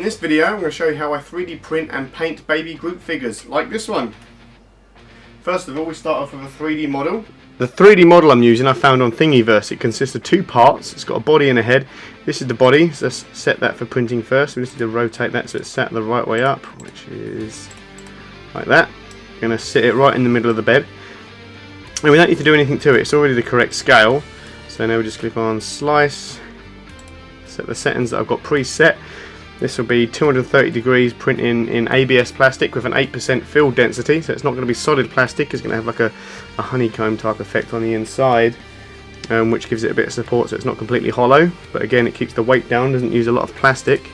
In this video I'm going to show you how I 3D print and paint Baby Groot figures like this one. First of all, we start off with a 3D model. The 3D model I'm using I found on Thingiverse. It consists of two parts. It's got a body and a head. This is the body, so let's set that for printing first. We just need to rotate that so it's sat the right way up, which is like that. I'm going to sit it right in the middle of the bed. And we don't need to do anything to it, it's already the correct scale. So now we just click on slice, set the settings that I've got preset. This will be 230 degrees printing in ABS plastic with an 8% fill density, so it's not going to be solid plastic, it's going to have like a honeycomb type effect on the inside, which gives it a bit of support so it's not completely hollow, but again it keeps the weight down, doesn't use a lot of plastic.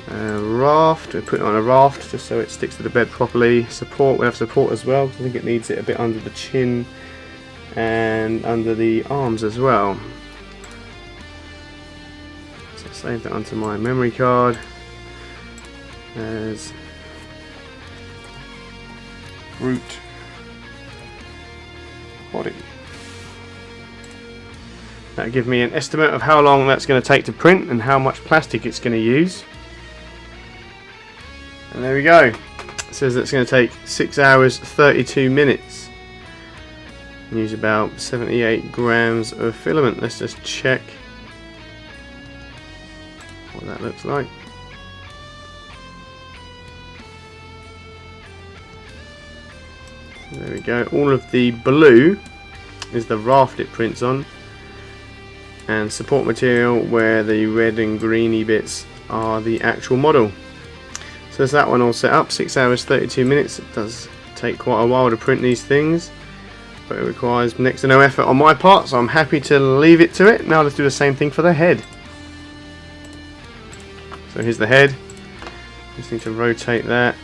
Raft, we put it on a raft just so it sticks to the bed properly. Support, we have support as well, because I think it needs it a bit under the chin and under the arms as well. Save that onto my memory card as Groot body. That'll give me an estimate of how long that's going to take to print and how much plastic it's going to use. And there we go. It says it's going to take 6 hours 32 minutes. Use about 78 grams of filament. Let's just check what that looks like. There we go. All of the blue is the raft it prints on, and support material where the red and greeny bits are the actual model. So there's that one all set up. 6 hours 32 minutes. It does take quite a while to print these things, but it requires next to no effort on my part, so I'm happy to leave it to it. Now let's do the same thing for the head. So here's the head. Just need to rotate that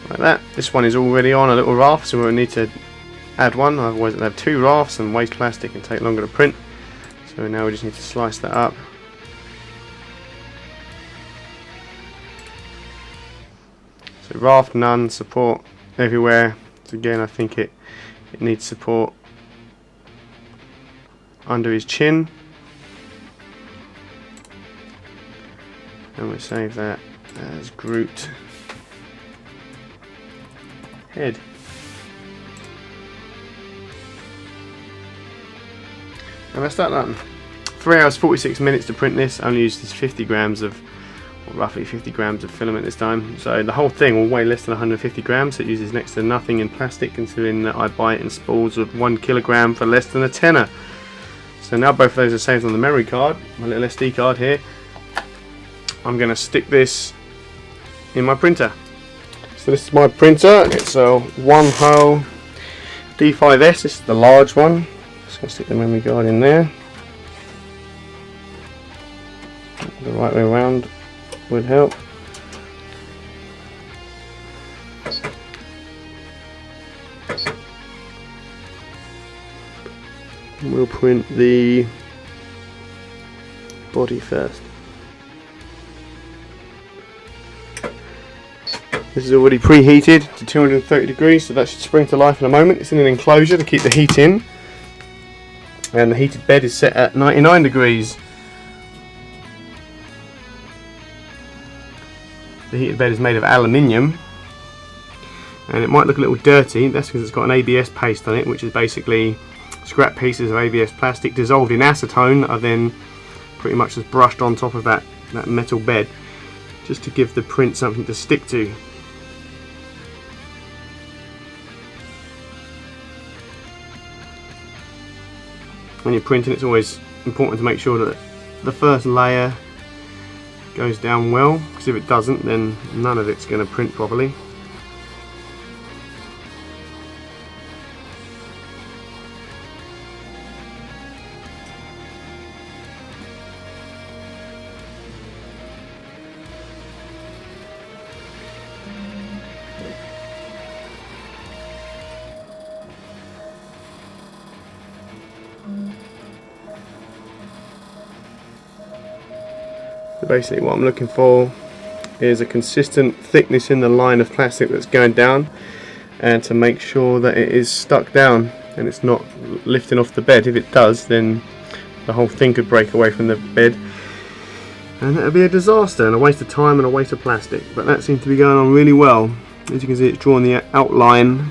like that. This one is already on a little raft, so we'll need to add one, otherwise it'll have two rafts and waste plastic and take longer to print. So now we just need to slice that up. So raft none, support everywhere. So again I think it needs support under his chin. And we'll save that as Groot head. And that's that done. 3 hours 46 minutes to print this. I only used this 50 grams of, or roughly 50 grams of filament this time. So the whole thing will weigh less than 150 grams. So it uses next to nothing in plastic, considering that I buy it in spools of 1 kilogram for less than a tenner. So now both of those are saved on the memory card, my little SD card here. I'm going to stick this in my printer. So this is my printer. It's a 1-hole D5S. This is the large one. Just going to stick the memory card in there. The right way around would help. We'll print the body first. This is already preheated to 230 degrees, so that should spring to life in a moment. It's in an enclosure to keep the heat in, and the heated bed is set at 99 degrees. The heated bed is made of aluminium, and it might look a little dirty. That's because it's got an ABS paste on it, which is basically scrap pieces of ABS plastic dissolved in acetone that are then pretty much just brushed on top of that metal bed, just to give the print something to stick to. When you're printing, it's always important to make sure that the first layer goes down well, because if it doesn't, then none of it's going to print properly. So basically what I'm looking for is a consistent thickness in the line of plastic that's going down, and to make sure that it is stuck down and it's not lifting off the bed. If it does, then the whole thing could break away from the bed. And that would be a disaster and a waste of time and a waste of plastic. But that seems to be going on really well. As you can see, it's drawing the outline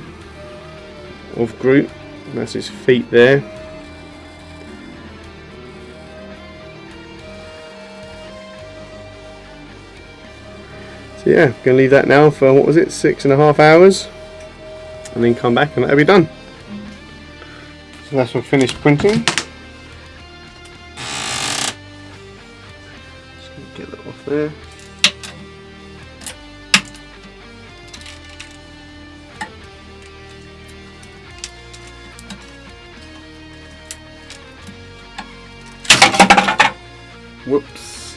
of Groot. That's his feet there. So yeah, going to leave that now for, what was it, 6.5 hours, and then come back and that'll be done. So that's all finished printing. Just going to get that off there. Whoops.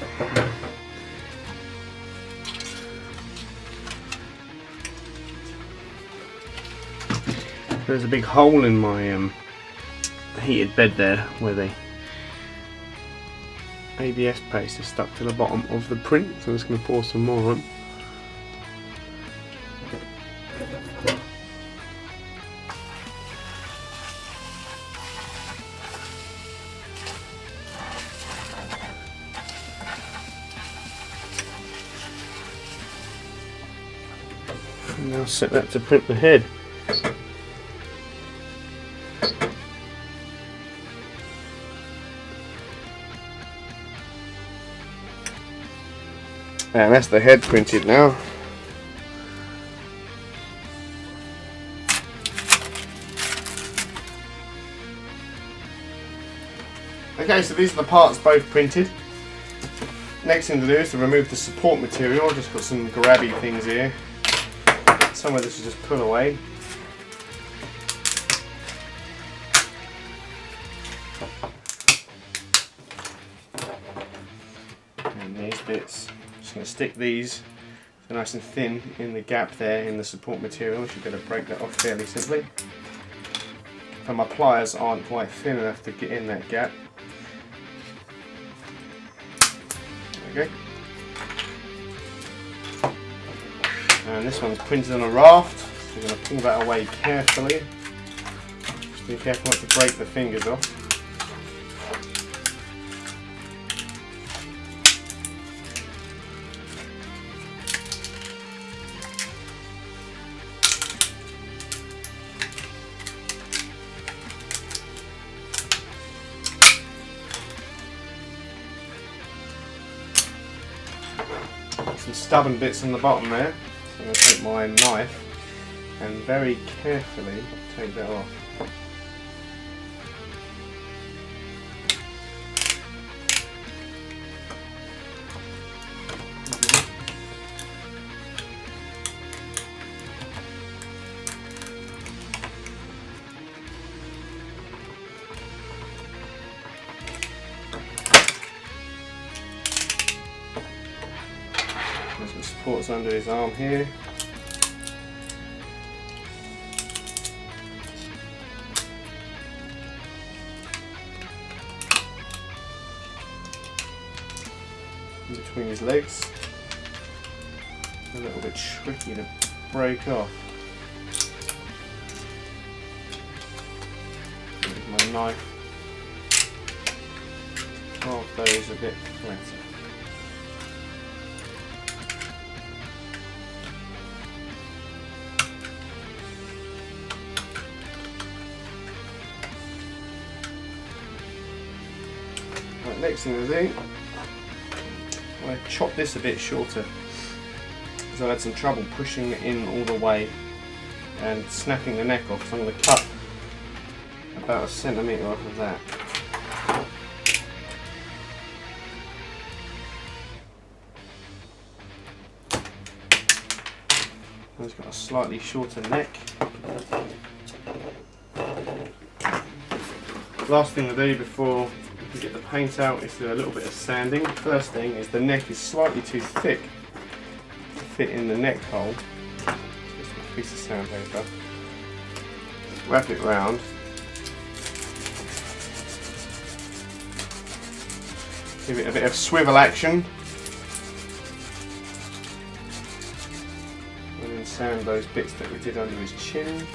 There's a big hole in my heated bed there where the ABS paste is stuck to the bottom of the print, so I'm just going to pour some more on. And now set that to print the head. And that's the head printed now. Okay, so these are the parts both printed. Next thing to do is to remove the support material. I've just got some grabby things here. Some of this is just pull away. And these bits, just going to stick these so nice and thin in the gap there in the support material. You should be able to break that off fairly simply. And my pliers aren't quite thin enough to get in that gap. Okay. And this one's printed on a raft, so we're going to pull that away carefully. Just be careful not to break the fingers off. Some stubborn bits on the bottom there. So I'm going to take my knife and very carefully take that off. There's some supports under his arm here. In between his legs. A little bit tricky to break off. With my knife. Half those a bit flatter. Right, next thing to do, I'm going to chop this a bit shorter because I had some trouble pushing it in all the way and snapping the neck off, so I'm going to cut about 1 centimetre off of that. It's got a slightly shorter neck. Last thing to do before you get the paint out is do a little bit of sanding. First thing is the neck is slightly too thick to fit in the neck hole. Just a piece of sandpaper. Wrap it round. Give it a bit of swivel action. And then sand those bits that we did under his chin.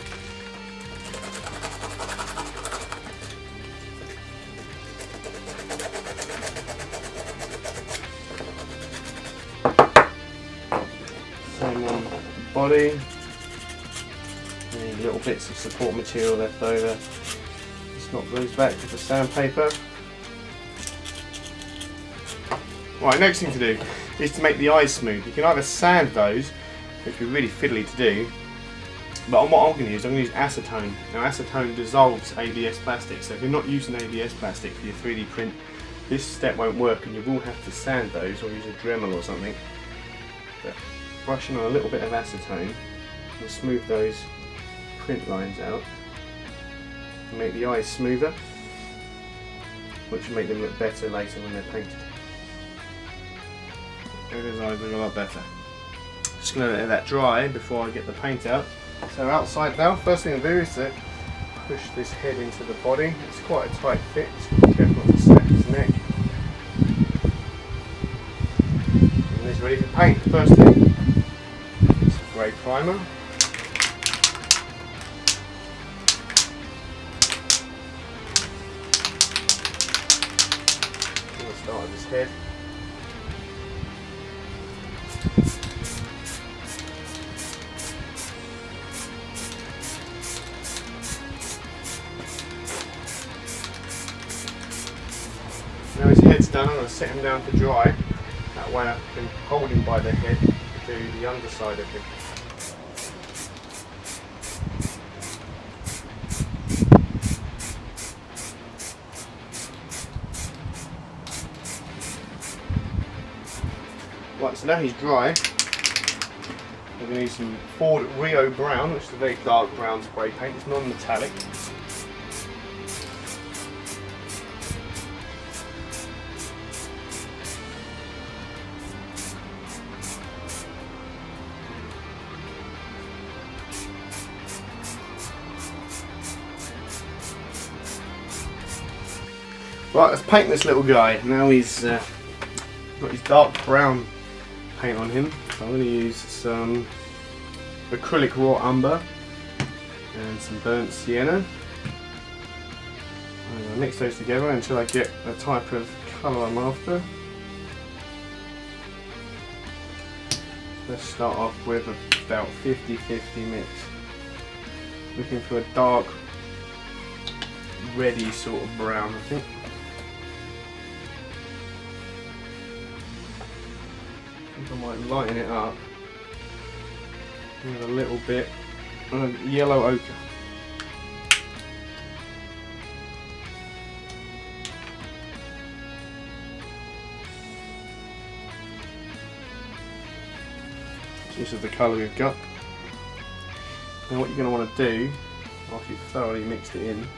Same on the body. Any little bits of support material left over, just knock those back with the sandpaper. Right, next thing to do is to make the eyes smooth. You can either sand those, which would be really fiddly to do, but what I'm going to use acetone. Now acetone dissolves ABS plastic, so if you're not using ABS plastic for your 3D print, this step won't work and you will have to sand those or use a Dremel or something. But brushing on a little bit of acetone will smooth those print lines out and make the eyes smoother, which will make them look better later when they're painted. There those eyes look a lot better. Just going to let that dry before I get the paint out. So outside now, first thing to do is to push this head into the body. It's quite a tight fit, just be careful not to snap his neck. And it's ready for paint. First thing, some grey primer. I'm going to start with this head. Now his head's done, I'm going to set him down to dry. That way I can hold him by the head to do the underside of him. Right, so now he's dry. We're going to use some Ford Rio Brown, which is a very dark brown spray paint. It's non-metallic. Right, let's paint this little guy. Now he's got his dark brown paint on him. So I'm going to use some acrylic raw umber and some burnt sienna. I'm going to mix those together until I get the type of colour I'm after. Let's start off with about 50-50 mix. Looking for a dark, reddy sort of brown, I think. I might lighten it up with a little bit of yellow ochre. This is the colour we've got. Now what you're going to want to do, after you've thoroughly mixed it in,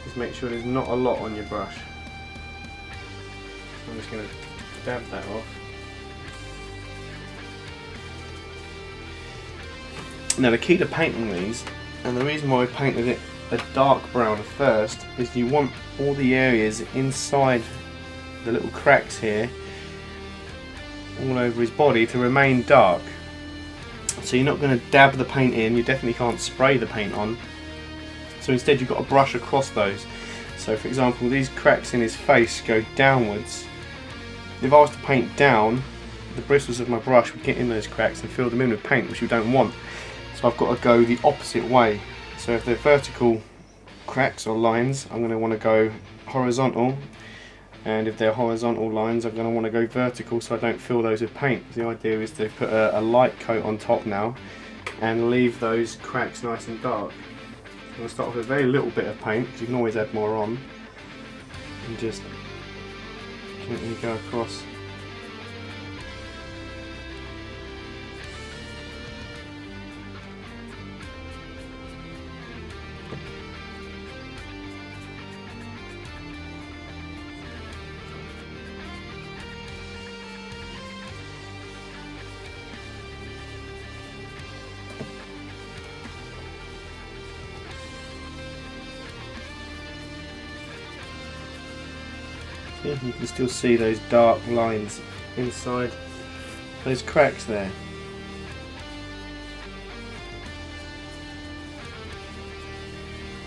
is make sure there's not a lot on your brush. I'm just going to dab that off. Now the key to painting these, and the reason why I painted it a dark brown first, is you want all the areas inside the little cracks here, all over his body, to remain dark. So you're not going to dab the paint in, you definitely can't spray the paint on. So instead you've got to brush across those. So for example, these cracks in his face go downwards. If I was to paint down, the bristles of my brush would get in those cracks and fill them in with paint, which you don't want. So I've got to go the opposite way. So if they're vertical cracks or lines, I'm going to want to go horizontal, and if they're horizontal lines, I'm going to want to go vertical so I don't fill those with paint. The idea is to put a light coat on top now and leave those cracks nice and dark. I'm going to start with a very little bit of paint, because you can always add more on, and just gently go across. Yeah, you can still see those dark lines inside those cracks there.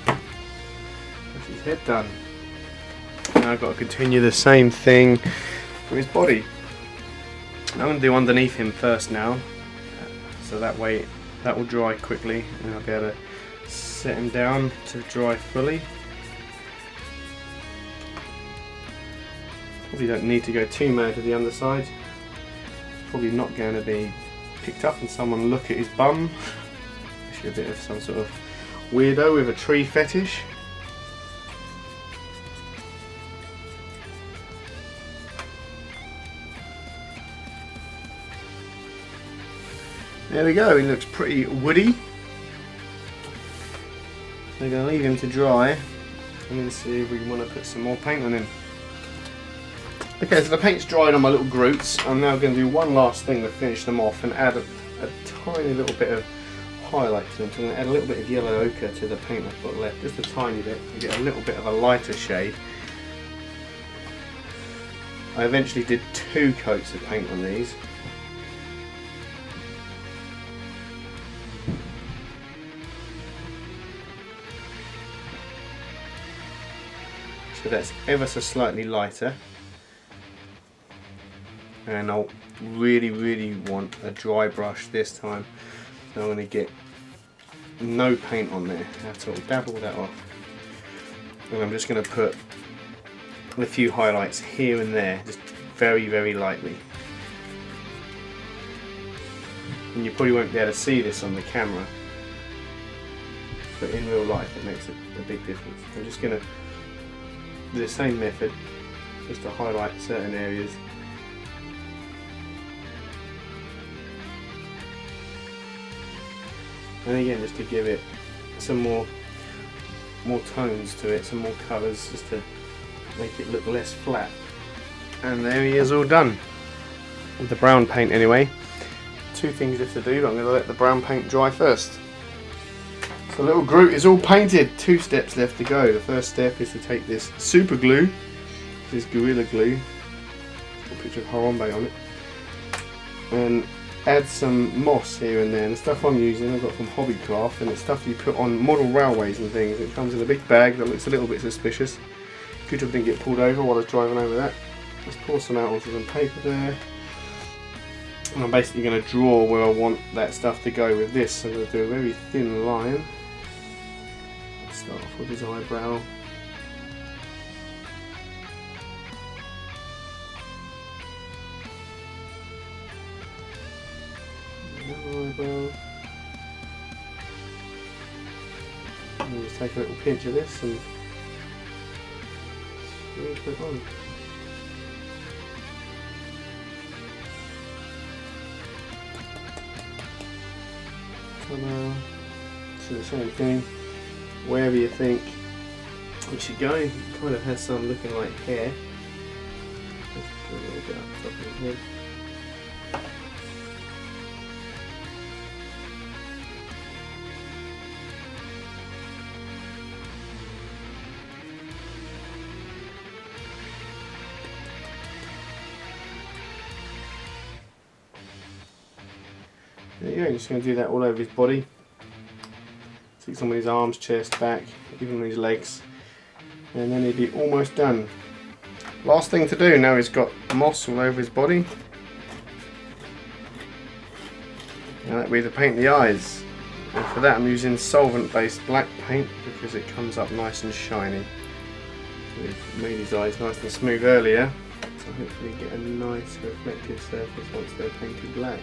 That's his head done. Now I've got to continue the same thing for his body. I'm going to do underneath him first now. so that way that will dry quickly and I'll be able to set him down to dry fully. Probably don't need to go too mad with the underside. Probably not going to be picked up and someone look at his bum. Actually a bit of some sort of weirdo with a tree fetish. There we go, he looks pretty woody. We're going to leave him to dry and then see if we want to put some more paint on him. Okay, so the paint's dried on my little Groots. I'm now going to do one last thing to finish them off and add a tiny little bit of highlight to them. So I'm going to add a little bit of yellow ochre to the paint I've got left, just a tiny bit, to get a little bit of a lighter shade. I eventually did 2 coats of paint on these. So that's ever so slightly lighter. And I'll really want a dry brush this time, so I'm going to get no paint on there at all, dabble that off, and I'm just going to put a few highlights here and there, just very lightly. And you probably won't be able to see this on the camera, but in real life it makes a big difference. I'm just going to do the same method, just to highlight certain areas. And again, just to give it some more tones to it, some more colours, just to make it look less flat. And there he is, all done. With the brown paint anyway. 2 things left to do, but I'm going to let the brown paint dry first. So little Groot is all painted. 2 steps left to go. The first step is to take this super glue, this Gorilla Glue, a picture of Harambe on it, and add some moss here and there. And the stuff I'm using I've got from Hobbycraft, and it's stuff you put on model railways and things. It comes in a big bag that looks a little bit suspicious. Good job I didn't get pulled over while I was driving over that. Let's pour some out onto some paper there. And I'm basically going to draw where I want that stuff to go with this. So I'm going to do a very thin line. Let's start off with his eyebrow. Eyebrow. And just take a little pinch of this and put it on. So the same thing, wherever you think it should go. It kind of has some looking like hair. Just put a little bit up top of his head. There you go, just going to do that all over his body. Take some of his arms, chest, back, even on his legs, and then he'll be almost done. Last thing to do now, he's got moss all over his body. Now that we to paint the eyes. And for that I'm using solvent based black paint because it comes up nice and shiny. We've made his eyes nice and smooth earlier, so hopefully get a nice reflective surface once they're painted black.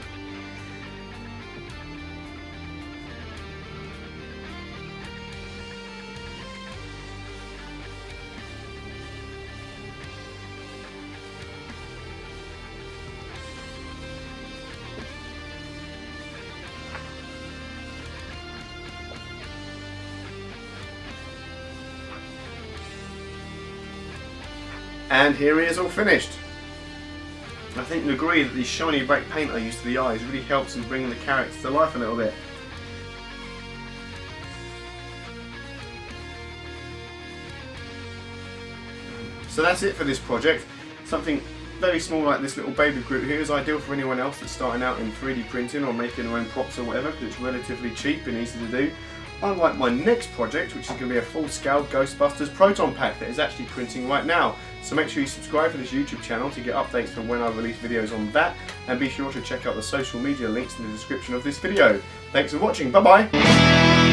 And here he is all finished. I think you'll agree that the shiny black paint I used to the eyes really helps in bringing the characters to life a little bit. So that's it for this project. Something very small like this little Baby Groot here is ideal for anyone else that's starting out in 3D printing or making their own props or whatever, because it's relatively cheap and easy to do. Unlike my next project, which is going to be a full-scale Ghostbusters proton pack that is actually printing right now. So make sure you subscribe to this YouTube channel to get updates from when I release videos on that, and be sure to check out the social media links in the description of this video. Thanks for watching, bye bye!